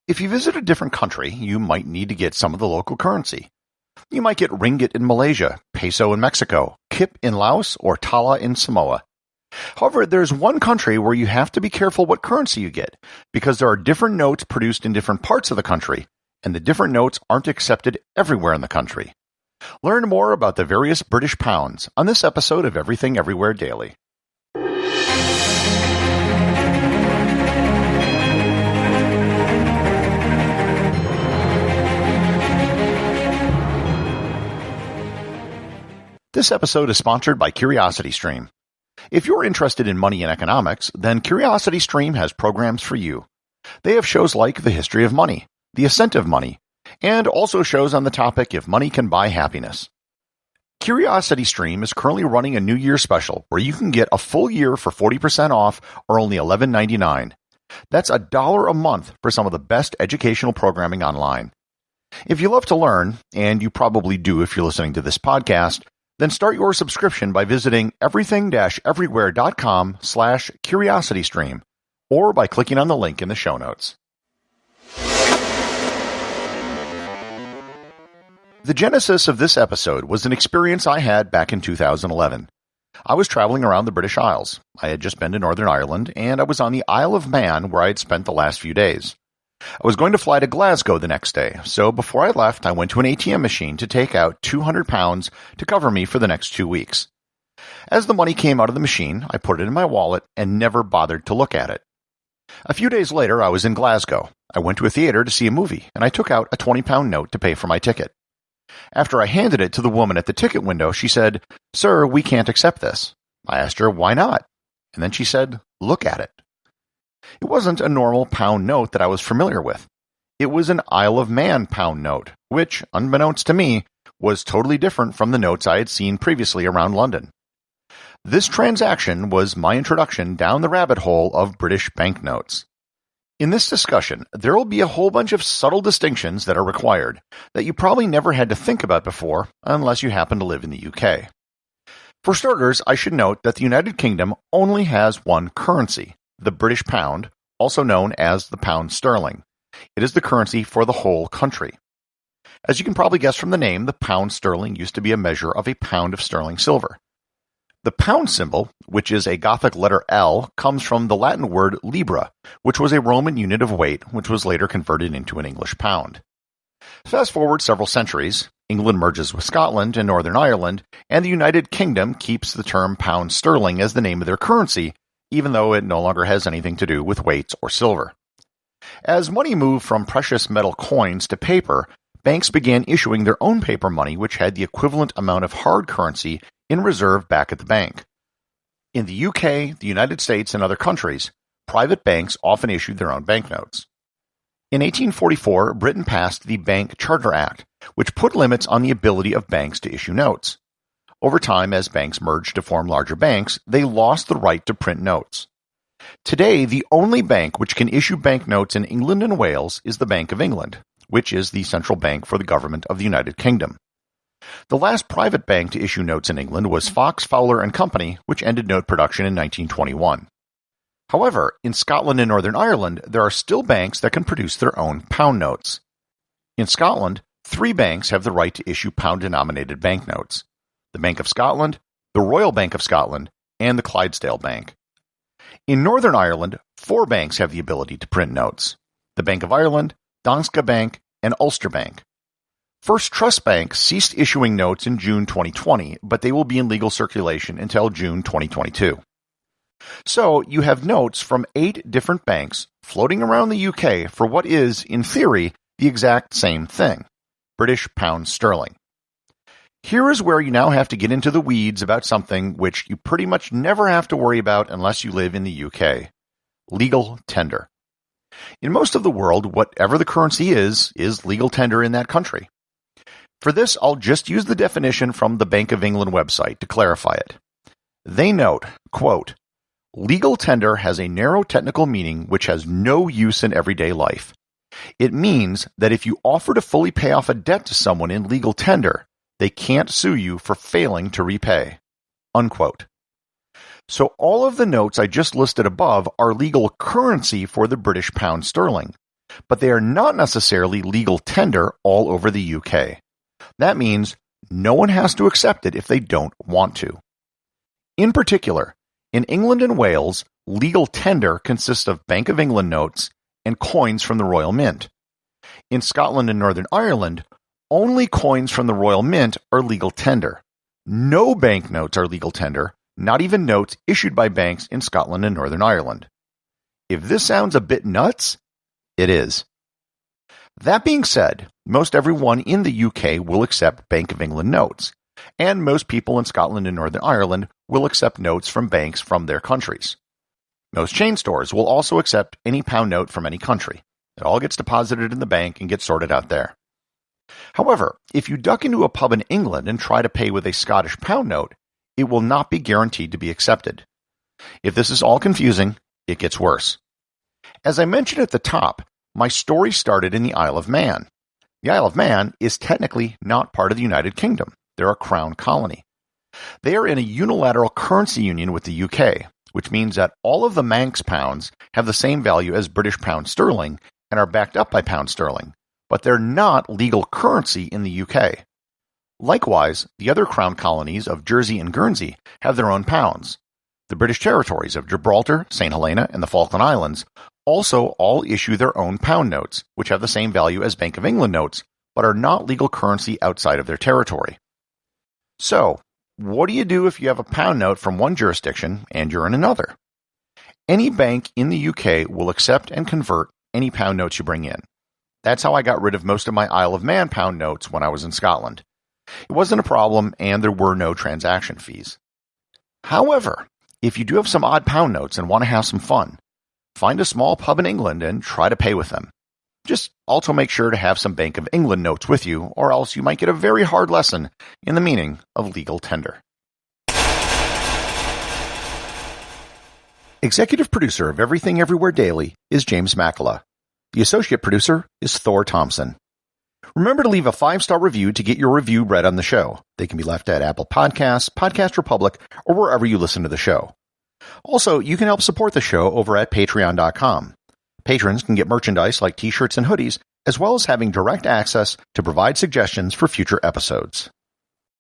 If you visit a different country, you might need to get some of the local currency. You might get Ringgit in Malaysia, Peso in Mexico, Kip in Laos, or Tala in Samoa. However, there's one country where you have to be careful what currency you get, because there are different notes produced in different parts of the country, and the different notes aren't accepted everywhere in the country. Learn more about the various British pounds on this episode of Everything Everywhere Daily. This episode is sponsored by CuriosityStream. If you're interested in money and economics, then CuriosityStream has programs for you. They have shows like The History of Money, The Ascent of Money, and also shows on the topic If Money Can Buy Happiness. CuriosityStream is currently running a New Year special where you can get a full year for 40% off or only $11.99. That's $1 a month for some of the best educational programming online. If you love to learn, and you probably do if you're listening to this podcast, then start your subscription by visiting everything-everywhere.com/curiositystream or by clicking on the link in the show notes. The genesis of this episode was an experience I had back in 2011. I was traveling around the British Isles. I had just been to Northern Ireland, and I was on the Isle of Man where I had spent the last few days. I was going to fly to Glasgow the next day, so before I left, I went to an ATM machine to take out £200 to cover me for the next 2 weeks. As the money came out of the machine, I put it in my wallet and never bothered to look at it. A few days later, I was in Glasgow. I went to a theater to see a movie, and I took out a £20 note to pay for my ticket. After I handed it to the woman at the ticket window, she said, "Sir, we can't accept this." I asked her, "Why not?" And then she said, "Look at it." It wasn't a normal pound note that I was familiar with. It was an Isle of Man pound note, which, unbeknownst to me, was totally different from the notes I had seen previously around London. This transaction was my introduction down the rabbit hole of British banknotes. In this discussion, there will be a whole bunch of subtle distinctions that are required that you probably never had to think about before unless you happen to live in the UK. For starters, I should note that the United Kingdom only has one currency, the British pound, also known as the pound sterling. It is the currency for the whole country. As you can probably guess from the name, the pound sterling used to be a measure of a pound of sterling silver. The pound symbol, which is a Gothic letter L, comes from the Latin word libra, which was a Roman unit of weight, which was later converted into an English pound. Fast forward several centuries, England merges with Scotland and Northern Ireland, and the United Kingdom keeps the term pound sterling as the name of their currency, even though it no longer has anything to do with weights or silver. As money moved from precious metal coins to paper, banks began issuing their own paper money which had the equivalent amount of hard currency in reserve back at the bank. In the UK, the United States, and other countries, private banks often issued their own banknotes. In 1844, Britain passed the Bank Charter Act, which put limits on the ability of banks to issue notes. Over time, as banks merged to form larger banks, they lost the right to print notes. Today, the only bank which can issue banknotes in England and Wales is the Bank of England, which is the central bank for the government of the United Kingdom. The last private bank to issue notes in England was Fox, Fowler and Company, which ended note production in 1921. However, in Scotland and Northern Ireland, there are still banks that can produce their own pound notes. In Scotland, 3 banks have the right to issue pound-denominated banknotes: the Bank of Scotland, the Royal Bank of Scotland, and the Clydesdale Bank. In Northern Ireland, 4 banks have the ability to print notes: the Bank of Ireland, Danske Bank, and Ulster Bank. First Trust Bank ceased issuing notes in June 2020, but they will be in legal circulation until June 2022. So you have notes from 8 different banks floating around the UK for what is, in theory, the exact same thing: British pound sterling. Here is where you now have to get into the weeds about something which you pretty much never have to worry about unless you live in the UK: legal tender. In most of the world, whatever the currency is legal tender in that country. For this, I'll just use the definition from the Bank of England website to clarify it. They note, quote, "Legal tender has a narrow technical meaning which has no use in everyday life. It means that if you offer to fully pay off a debt to someone in legal tender, they can't sue you for failing to repay." Unquote. So all of the notes I just listed above are legal currency for the British pound sterling. but they are not necessarily legal tender all over the UK. That means no one has to accept it if they don't want to. In particular, in England and Wales, legal tender consists of Bank of England notes and coins from the Royal Mint. In Scotland and Northern Ireland, only coins from the Royal Mint are legal tender. No banknotes are legal tender, not even notes issued by banks in Scotland and Northern Ireland. If this sounds a bit nuts, it is. That being said, most everyone in the UK will accept Bank of England notes, and most people in Scotland and Northern Ireland will accept notes from banks from their countries. Most chain stores will also accept any pound note from any country. It all gets deposited in the bank and gets sorted out there. However, if you duck into a pub in England and try to pay with a Scottish pound note, it will not be guaranteed to be accepted. If this is all confusing, it gets worse. As I mentioned at the top, my story started in the Isle of Man. The Isle of Man is technically not part of the United Kingdom. They're a crown colony. They are in a unilateral currency union with the UK, which means that all of the Manx pounds have the same value as British pound sterling and are backed up by pound sterling, but they're not legal currency in the UK. Likewise, the other crown colonies of Jersey and Guernsey have their own pounds. The British territories of Gibraltar, St. Helena, and the Falkland Islands also all issue their own pound notes, which have the same value as Bank of England notes, but are not legal currency outside of their territory. So, what do you do if you have a pound note from one jurisdiction and you're in another? Any bank in the UK will accept and convert any pound notes you bring in. That's how I got rid of most of my Isle of Man pound notes when I was in Scotland. It wasn't a problem, and there were no transaction fees. However, if you do have some odd pound notes and want to have some fun, find a small pub in England and try to pay with them. Just also make sure to have some Bank of England notes with you, or else you might get a very hard lesson in the meaning of legal tender. Executive producer of Everything Everywhere Daily is James Makala. The associate producer is Thor Thompson. Remember to leave a 5-star review to get your review read on the show. They can be left at Apple Podcasts, Podcast Republic, or wherever you listen to the show. Also, you can help support the show over at Patreon.com. Patrons can get merchandise like t-shirts and hoodies, as well as having direct access to provide suggestions for future episodes.